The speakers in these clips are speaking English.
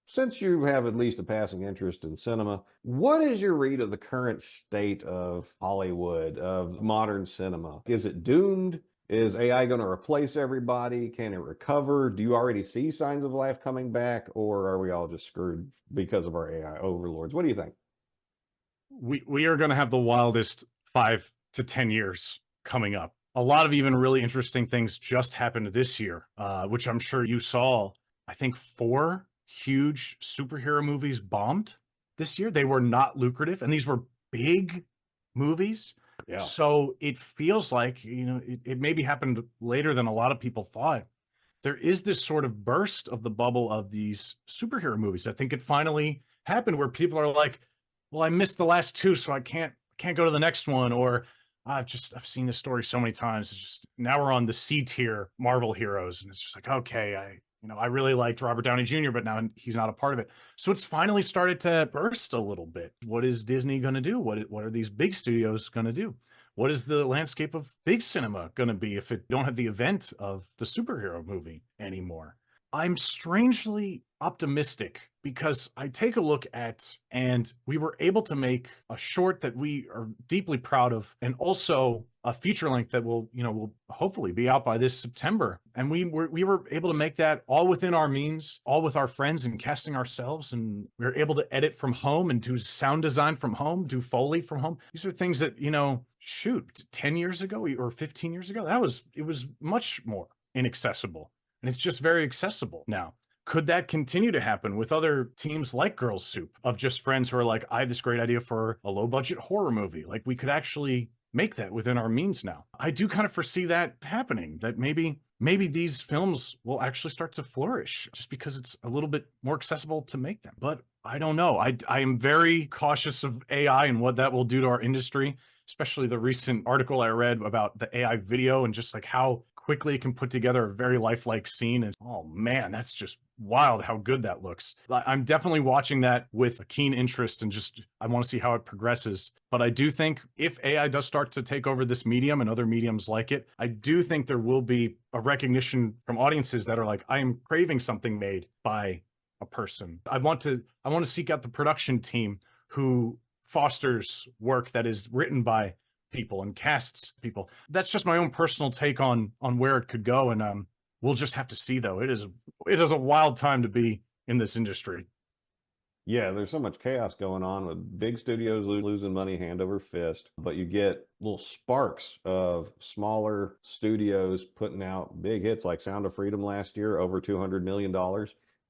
since you have at least a passing interest in cinema, what is your read of the current state of Hollywood, of modern cinema? Is it doomed? Is AI going to replace everybody? Can it recover? Do you already see signs of life coming back, or are we all just screwed because of our AI overlords? What do you think? We are going to have the wildest 5 to 10 years coming up. A lot of even really interesting things just happened this year, which I'm sure you saw. I think 4 huge superhero movies bombed this year. They were not lucrative, and these were big movies. Yeah. So it feels like, it maybe happened later than a lot of people thought. There is this sort of burst of the bubble of these superhero movies. I think it finally happened where people are like, well, I missed the last two, so I can't go to the next one. Or I've seen this story so many times. It's just now we're on the C tier Marvel heroes, and it's just like, okay, I really liked Robert Downey Jr., but now he's not a part of it. So it's finally started to burst a little bit. What is Disney going to do? What are these big studios going to do? What is the landscape of big cinema going to be if it don't have the event of the superhero movie anymore? I'm strangely optimistic because I take a look at, and we were able to make a short that we are deeply proud of, and also a feature length that will hopefully be out by this September. And we were able to make that all within our means, all with our friends and casting ourselves, and we were able to edit from home and do sound design from home, do Foley from home. These are things that, shoot, 10 years ago or 15 years ago, it was much more inaccessible. And it's just very accessible now. Could that continue to happen with other teams like Girls Soup, of just friends who are like, I have this great idea for a low budget horror movie? Like, we could actually make that within our means now. I do kind of foresee that happening, that maybe these films will actually start to flourish just because it's a little bit more accessible to make them. But I don't know. I am very cautious of AI and what that will do to our industry, especially the recent article I read about the AI video and just like how quickly it can put together a very lifelike scene. And oh man, that's just wild how good that looks. I'm definitely watching that with a keen interest, and just I want to see how it progresses. But I do think if AI does start to take over this medium and other mediums like it, I do think there will be a recognition from audiences that are like, I am craving something made by a person. I want to seek out the production team who fosters work that is written by people and casts people. That's just my own personal take on where it could go, and we'll just have to see. Though it is a wild time to be in this industry. Yeah, there's so much chaos going on with big studios losing money hand over fist, but you get little sparks of smaller studios putting out big hits like Sound of Freedom last year, over $200 million.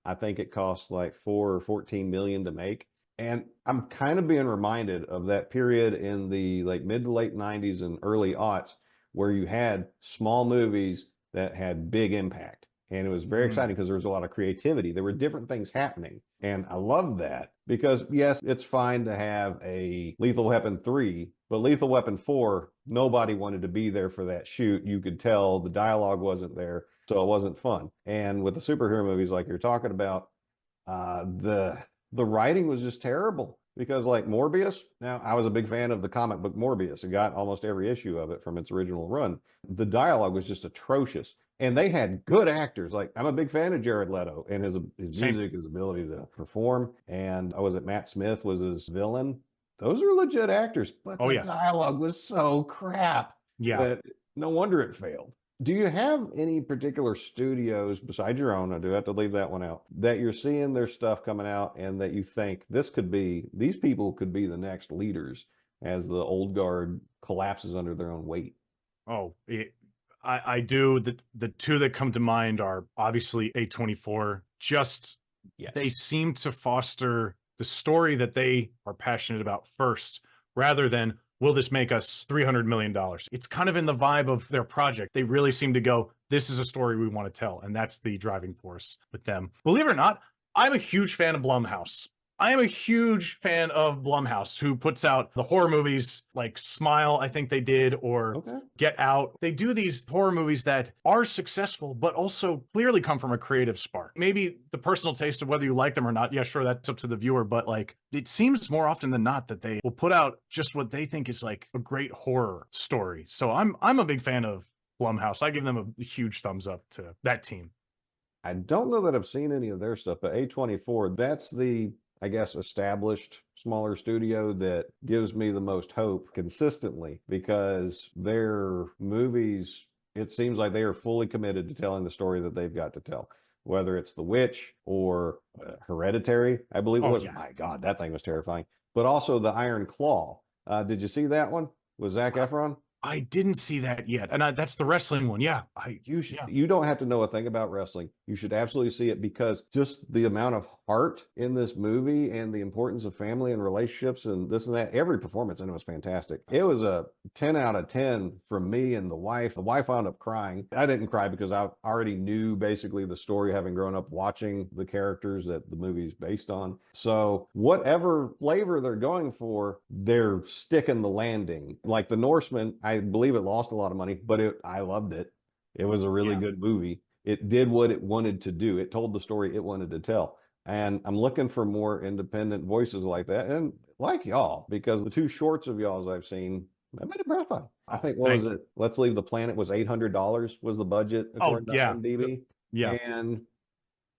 I think it cost like 4 or 14 million to make. And I'm kind of being reminded of that period in the like mid to late 90s and early aughts where you had small movies that had big impact. And it was very exciting because there was a lot of creativity. There were different things happening. And I love that because, yes, it's fine to have a Lethal Weapon 3, but Lethal Weapon 4, nobody wanted to be there for that shoot. You could tell the dialogue wasn't there, so it wasn't fun. And with the superhero movies like you're talking about, the writing was just terrible because like Morbius, now I was a big fan of the comic book Morbius and got almost every issue of it from its original run. The dialogue was just atrocious. And they had good actors. Like I'm a big fan of Jared Leto and his Same. music, his ability to perform. And was it Matt Smith was his villain? Those are legit actors, but Oh the yeah, dialogue was so crap yeah. that no wonder it failed. Do you have any particular studios besides your own? I do have to leave that one out. That you're seeing their stuff coming out and that you think these people could be the next leaders as the old guard collapses under their own weight. Oh, I do. The two that come to mind are obviously A24. Just Yes. they seem to foster the story that they are passionate about first, rather than will this make us $300 million. It's kind of in the vibe of their project. They really seem to go, this is a story we want to tell, and that's the driving force with them. Believe it or not, I'm a huge fan of Blumhouse. I am a huge fan of Blumhouse, who puts out the horror movies like Smile, I think they did, or Okay. Get Out. They do these horror movies that are successful, but also clearly come from a creative spark. Maybe the personal taste of whether you like them or not, yeah, sure, that's up to the viewer, but like it seems more often than not that they will put out just what they think is like a great horror story. So I'm a big fan of Blumhouse. I give them a huge thumbs up to that team. I don't know that I've seen any of their stuff, but A24, that's the, I guess, established smaller studio that gives me the most hope consistently because their movies, it seems like they are fully committed to telling the story that they've got to tell. Whether it's The Witch or Hereditary, I believe it Oh was. yeah. My God, that thing was terrifying. But also The Iron Claw. Did you see that one with Zac Efron? I didn't see that yet. And that's the wrestling one. Yeah. Yeah. You don't have to know a thing about wrestling. You should absolutely see it because just the amount of heart in this movie and the importance of family and relationships and this and that, every performance in it was fantastic. It was a 10 out of 10 from me and the wife. The wife wound up crying. I didn't cry because I already knew basically the story, having grown up watching the characters that the movie's based on. So whatever flavor they're going for, they're sticking the landing. Like The Norseman, I believe it lost a lot of money, but I loved it. It was a really Yeah. good movie. It did what it wanted to do. It told the story it wanted to tell. And I'm looking for more independent voices like that. And like y'all, because the two shorts of y'all's I've seen, I've been impressed by. I Oh, think, what was thank you. it? Let's Leave the Planet was $800 was the budget Oh according to yeah. IMDb. Yeah. And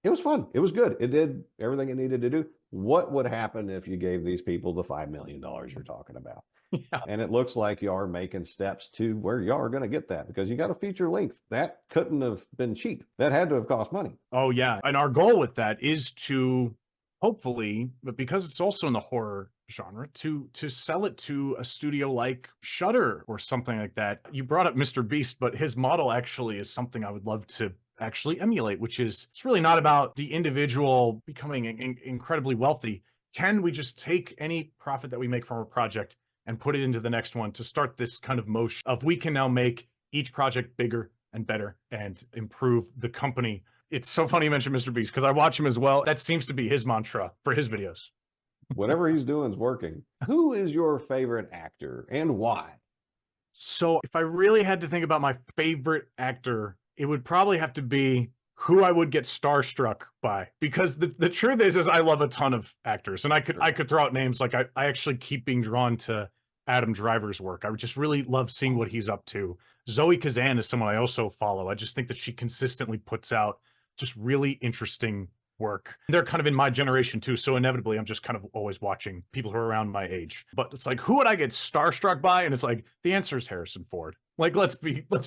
it was fun. It was good. It did everything it needed to do. What would happen if you gave these people the $5 million you're talking about? Yeah. And it looks like you are making steps to where you are going to get that because you got a feature length. That couldn't have been cheap. That had to have cost money. Oh yeah. And our goal with that is to hopefully, but because it's also in the horror genre, to sell it to a studio like Shudder or something like that. You brought up Mr. Beast, but his model actually is something I would love to actually emulate, which is it's really not about the individual becoming incredibly wealthy. Can we just take any profit that we make from a project and put it into the next one to start this kind of motion of we can now make each project bigger and better and improve the company. It's so funny you mentioned Mr. Beast because I watch him as well. That seems to be his mantra for his videos. Whatever he's doing is working. Who is your favorite actor and why? So if I really had to think about my favorite actor, it would probably have to be who I would get starstruck by. Because the truth is I love a ton of actors. And I could throw out names like I actually keep being drawn to Adam Driver's work. I would just really love seeing what he's up to. Zoe Kazan is someone I also follow. I just think that she consistently puts out just really interesting work. They're kind of in my generation too, so inevitably I'm just kind of always watching people who are around my age. But it's like, who would I get starstruck by? And it's like, the answer is Harrison Ford. Like, let's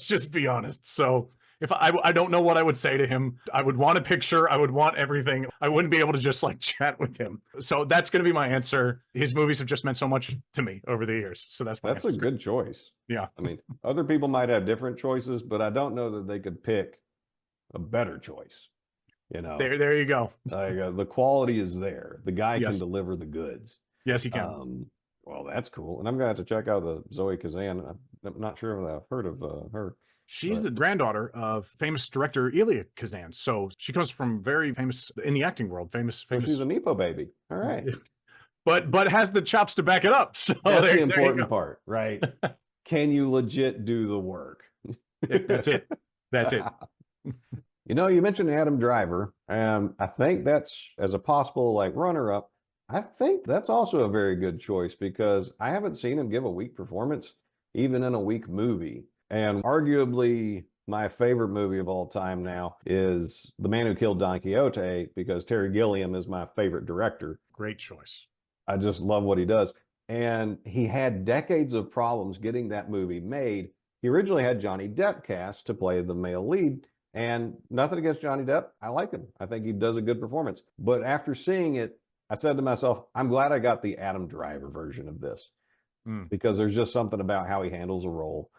just be honest. So if I don't know what I would say to him, I would want a picture, I would want everything. I wouldn't be able to just like chat with him. So that's going to be my answer. His movies have just meant so much to me over the years. So that's my That's answer. a good choice. Yeah. I mean, other people might have different choices, but I don't know that they could pick a better choice. You know, There you go. the quality is there. The guy can Yes. deliver the goods. Yes, he can. Well, that's cool. And I'm gonna have to check out the Zoe Kazan. I'm not sure if I've heard of her. She's But the granddaughter of famous director Elia Kazan. So she comes from very famous in the acting world, famous. she's a Nepo baby. All right. But has the chops to back it up. So That's there the you important go. part, right? Can you legit do the work? That's it. That's it. You know, you mentioned Adam Driver. I think that's as a possible like runner-up. I think that's also a very good choice because I haven't seen him give a weak performance, even in a weak movie. And arguably, my favorite movie of all time now is The Man Who Killed Don Quixote because Terry Gilliam is my favorite director. Great choice. I just love what he does. And he had decades of problems getting that movie made. He originally had Johnny Depp cast to play the male lead. And nothing against Johnny Depp. I like him. I think he does a good performance. But after seeing it, I said to myself, I'm glad I got the Adam Driver version of this because there's just something about how he handles a role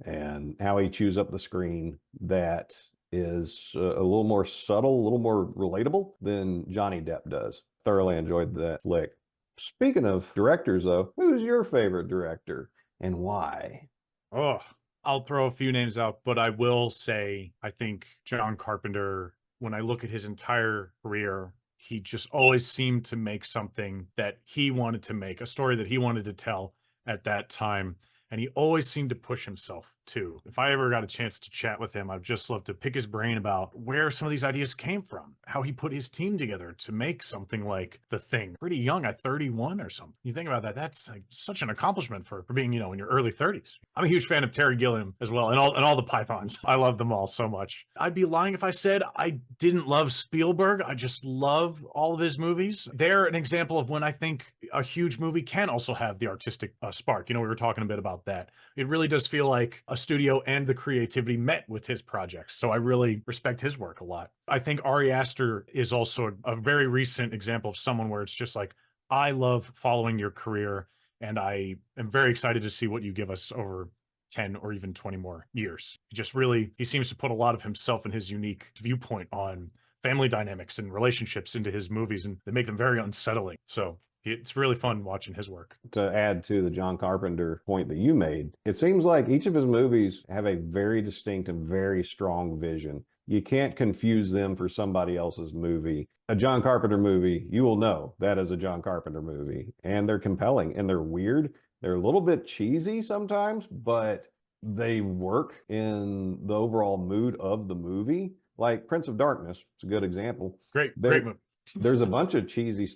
and how he chews up the screen that is a little more subtle, a little more relatable than Johnny Depp does. Thoroughly enjoyed that flick. Speaking of directors, though, who's your favorite director and why? Oh, I'll throw a few names out, but I will say I think John Carpenter, when I look at his entire career, he just always seemed to make something that he wanted to make, a story that he wanted to tell at that time. And he always seemed to push himself too. If I ever got a chance to chat with him, I'd just love to pick his brain about where some of these ideas came from, how he put his team together to make something like The Thing. Pretty young at 31 or something. You think about that, that's like such an accomplishment for being, you know, in your early 30s. I'm a huge fan of Terry Gilliam as well, and all the Pythons. I love them all so much. I'd be lying if I said I didn't love Spielberg. I just love all of his movies. They're an example of when I think a huge movie can also have the artistic spark. You know, we were talking a bit about that. It really does feel like a studio and the creativity met with his projects. So I really respect his work a lot. I think Ari Aster is also a very recent example of someone where it's just like, I love following your career, and I am very excited to see what you give us over 10 or even 20 more years. He seems to put a lot of himself and his unique viewpoint on family dynamics and relationships into his movies, and they make them very unsettling. So it's really fun watching his work. To add to the John Carpenter point that you made, it seems like each of his movies have a very distinct and very strong vision. You can't confuse them for somebody else's movie. A John Carpenter movie, you will know that is a John Carpenter movie. And they're compelling and they're weird. They're a little bit cheesy sometimes, but they work in the overall mood of the movie. Like Prince of Darkness, it's a good example. Great movie. There's a bunch of cheesy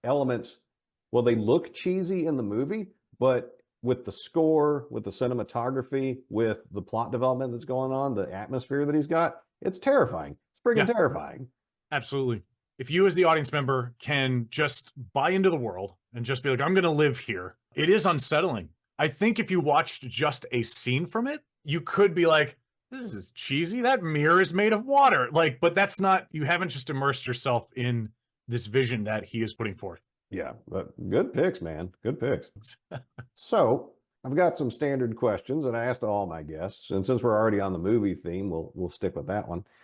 elements. Well, they look cheesy in the movie, but with the score, with the cinematography, with the plot development that's going on, the atmosphere that he's got, it's terrifying. It's freaking terrifying. Absolutely. If you as the audience member can just buy into the world and just be like, I'm going to live here, it is unsettling. I think if you watched just a scene from it, you could be like, this is cheesy. That mirror is made of water. Like, but that's not, you haven't just immersed yourself in this vision that he is putting forth. Yeah, but good picks, man. Good picks. So I've got some standard questions that I asked all my guests, and since we're already on the movie theme, we'll stick with that one.